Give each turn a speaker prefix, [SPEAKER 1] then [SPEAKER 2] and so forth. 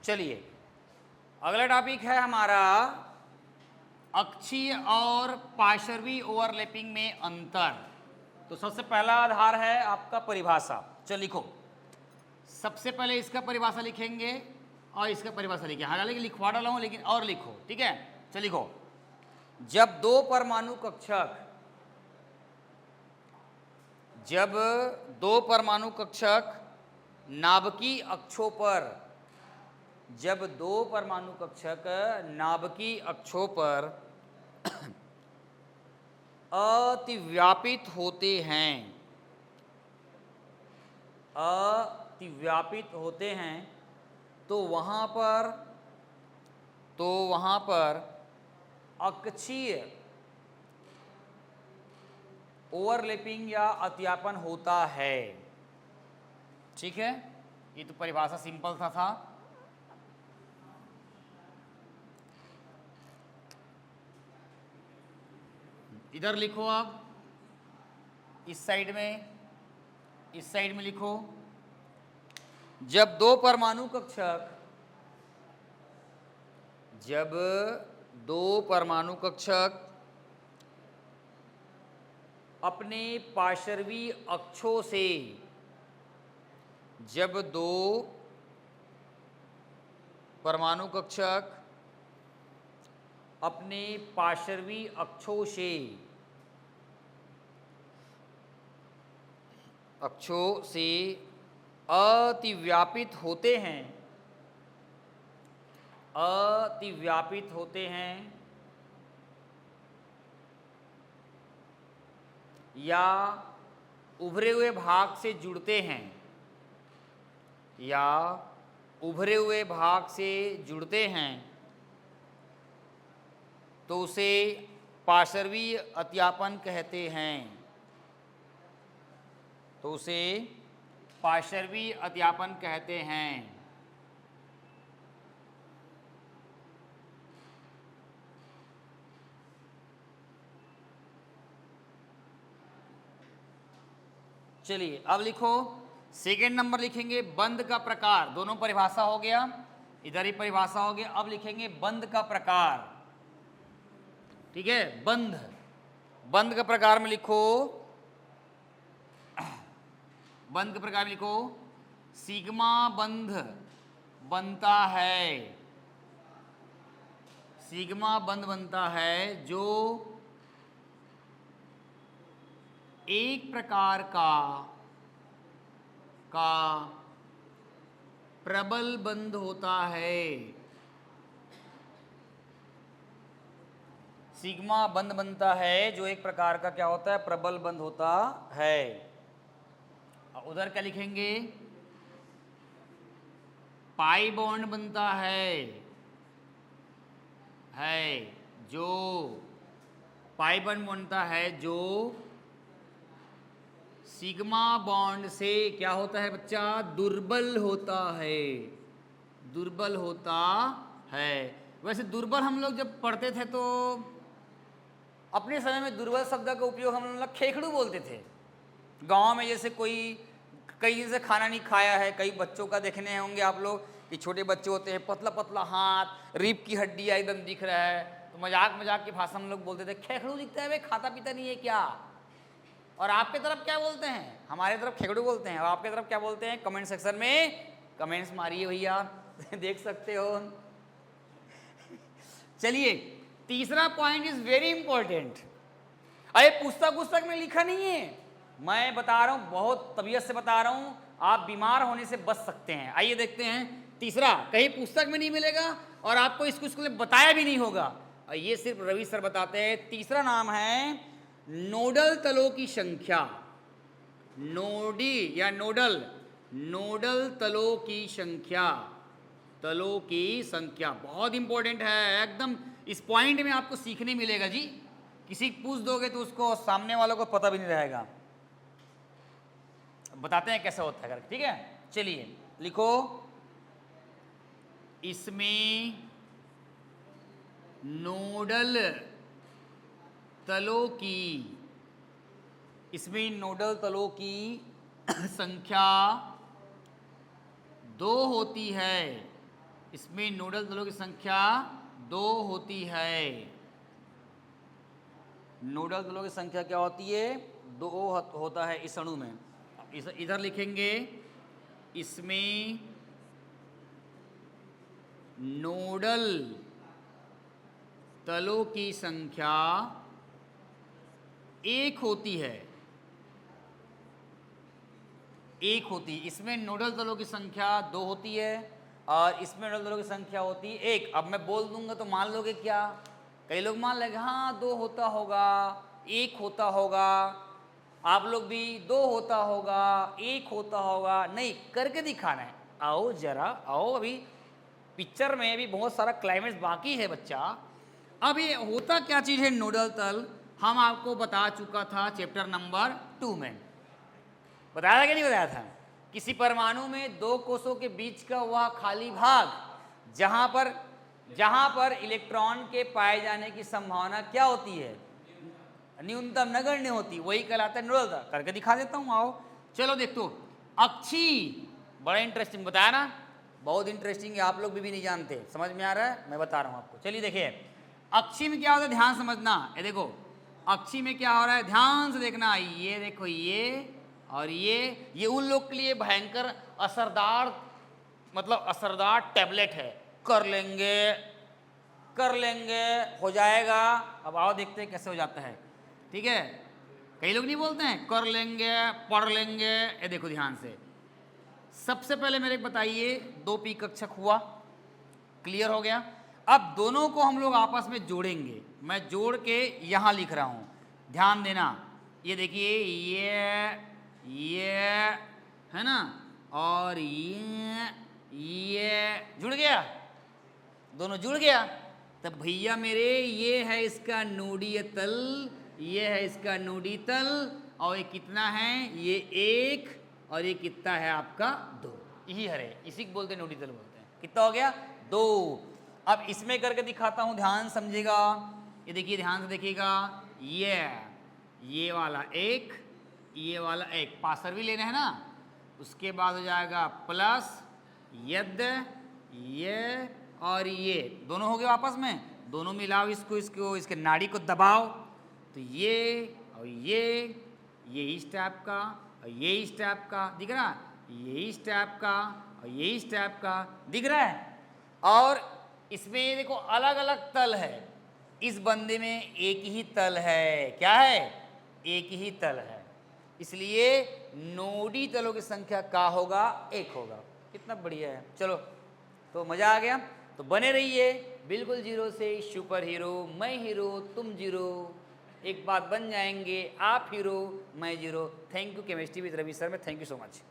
[SPEAKER 1] चलिए अगला टॉपिक है हमारा अक्षीय और पार्श्वी ओवरलैपिंग में अंतर। तो सबसे पहला आधार है आपका परिभाषा। चलो लिखो, सबसे पहले इसका परिभाषा लिखेंगे और इसका परिभाषा लिखेंगे। हालांकि लिखवा डाला हूं लेकिन और लिखो, ठीक है। चलो लिखो, जब दो परमाणु कक्षक नाभिकीय अक्षों पर अतिव्यापित होते हैं तो वहां पर अक्षीय ओवरलैपिंग या अत्यापन होता है। ठीक है, ये तो परिभाषा सिंपल था। इधर लिखो, आप इस साइड में लिखो, जब दो परमाणु कक्षक अपने पार्श्वी अक्षों से अतिव्यापित होते हैं या उभरे हुए भाग से जुड़ते हैं तो उसे पार्श्वी अत्यापन कहते हैं। चलिए अब लिखो, सेकेंड नंबर लिखेंगे बंध का प्रकार। दोनों परिभाषा हो गया, इधर ही परिभाषा हो गया। अब लिखेंगे बंध का प्रकार। ठीक है, बंध का प्रकार में लिखो, सिग्मा बंध बनता है जो एक प्रकार का प्रबल बंध होता है। सिग्मा बंध बनता है जो एक प्रकार का क्या होता है, प्रबल बंध होता है। उधर क्या लिखेंगे, पाई बॉन्ड बनता है जो सिग्मा बॉन्ड से क्या होता है बच्चा, दुर्बल होता है। वैसे दुर्बल हम लोग जब पढ़ते थे तो अपने समय में दुर्बल शब्द का उपयोग हम लोग खेखड़ू बोलते थे। गांव में जैसे कई दिन से खाना नहीं खाया है, कई बच्चों का देखने होंगे आप लोग कि छोटे बच्चे होते हैं, पतला पतला हाथ, रीप की हड्डियाँ एकदम दिख रहा है, तो मजाक की भाषा में लोग बोलते थे खेखड़ू दिखता है, वे खाता पीता नहीं है क्या। और आपके तरफ क्या बोलते हैं, हमारे तरफ खेखड़ू बोलते हैं, और आपके तरफ क्या बोलते हैं, कमेंट सेक्शन में कमेंट्स मारिए भैया देख सकते हो। चलिए तीसरा पॉइंट इज वेरी इंपॉर्टेंट। अरे पुस्तक में लिखा नहीं है, मैं बता रहा हूं, बहुत तबीयत से बता रहा हूं, आप बीमार होने से बच सकते हैं। आइए देखते हैं तीसरा, कहीं पुस्तक में नहीं मिलेगा और आपको इसको स्कूल में बताया भी नहीं होगा, और ये सिर्फ रवि सर बताते हैं। तीसरा नाम है नोडल तलों की संख्या। नोडल तलों की संख्या बहुत इंपॉर्टेंट है एकदम। इस पॉइंट में आपको सीखने मिलेगा जी, किसी पूछ दोगे तो उसको सामने वालों को पता भी नहीं रहेगा। बताते हैं कैसे होता है करके, ठीक है। चलिए लिखो, इसमें नोडल तलों की संख्या 2 होती है, इसमें नोडल तलों की संख्या 2 होती है। नोडल तलों की संख्या क्या होती है? 2 होता है इस अणु में। इधर लिखेंगे इसमें नोडल तलों की संख्या 1 होती है। 1 होती है। इसमें नोडल तलों की संख्या 2 होती है और इसमें नोडल तलों की संख्या होती है 1। अब मैं बोल दूंगा तो मान लोगे क्या? कई लोग मान लेंगे हाँ 2 होता होगा, 1 होता होगा। आप लोग भी 2 होता होगा, 1 होता होगा। नहीं, करके दिखाना है। आओ जरा आओ, अभी पिक्चर में भी बहुत सारा क्लाइमेक्स बाकी है बच्चा। अब ये होता क्या चीज़ है नोडल तल? हम आपको बता चुका था चैप्टर नंबर 2 में। बताया था कि नहीं बताया था? किसी परमाणु में 2 कोषों के बीच का वह खाली भाग जहां पर इलेक्ट्रॉन के पाए जाने की संभावना क्या होती है? न्यूनतम, नगण्य होती, वही कहलाता है नोडल तल। करके दिखा देता हूं, आओ चलो देखो। अक्षी, बड़ा इंटरेस्टिंग बताया ना, बहुत इंटरेस्टिंग है। आप लोग भी नहीं जानते, समझ में आ रहा है? मैं बता रहा हूं आपको। चलिए देखिए अक्षी में क्या होता है, ध्यान समझना। ये देखो अक्षी में क्या हो रहा है, ध्यान से देखना। ये देखो ये और ये उन लोग के लिए भयंकर असरदार, मतलब असरदार टैबलेट है। कर लेंगे हो जाएगा। अब आओ देखते हैं कैसे हो जाता है। ठीक है, कई लोग नहीं बोलते हैं कर लेंगे, पढ़ लेंगे। ये देखो ध्यान से, सबसे पहले मेरे बताइए 2p कक्षक हुआ, क्लियर हो गया। अब दोनों को हम लोग आपस में जोड़ेंगे। मैं जोड़ के यहां लिख रहा हूं, ध्यान देना। ये देखिए ये है ना, और ये जुड़ गया, दोनों जुड़ गया। तब भैया मेरे ये है इसका नोडीय तल, ये है इसका नोडी तल। और ये कितना है? ये 1 और ये कितना है आपका 2। यही हरे, इसी को बोलते हैं नोडी तल बोलते हैं। कितना हो गया? 2। अब इसमें करके दिखाता हूं, ध्यान समझिएगा। ये देखिए ध्यान से देखिएगा, ये वाला 1, ये वाला 1, पासर भी लेना है ना। उसके बाद हो जाएगा प्लस यद, ये और ये दोनों हो गए आपस में। दोनों मिलाओ इसको इसके नाड़ी को दबाओ तो ये और ये इस टाइप का और ये इस टाइप का दिख रहा है, ये इस टाइप का और ये इस टाइप का दिख रहा है। और इसमें देखो अलग अलग तल है। इस बंदे में एक ही तल है। क्या है? एक ही तल है। इसलिए नोडी तलों की संख्या क्या होगा? 1 होगा। कितना बढ़िया है। चलो तो मजा आ गया। तो बने रहिए बिल्कुल जीरो से सुपर हीरो। मैं हीरो, तुम जीरो, एक बात बन जाएंगे। आप हीरो, मैं zero. Thank you chemistry with Ravi sir में। Thank you so much.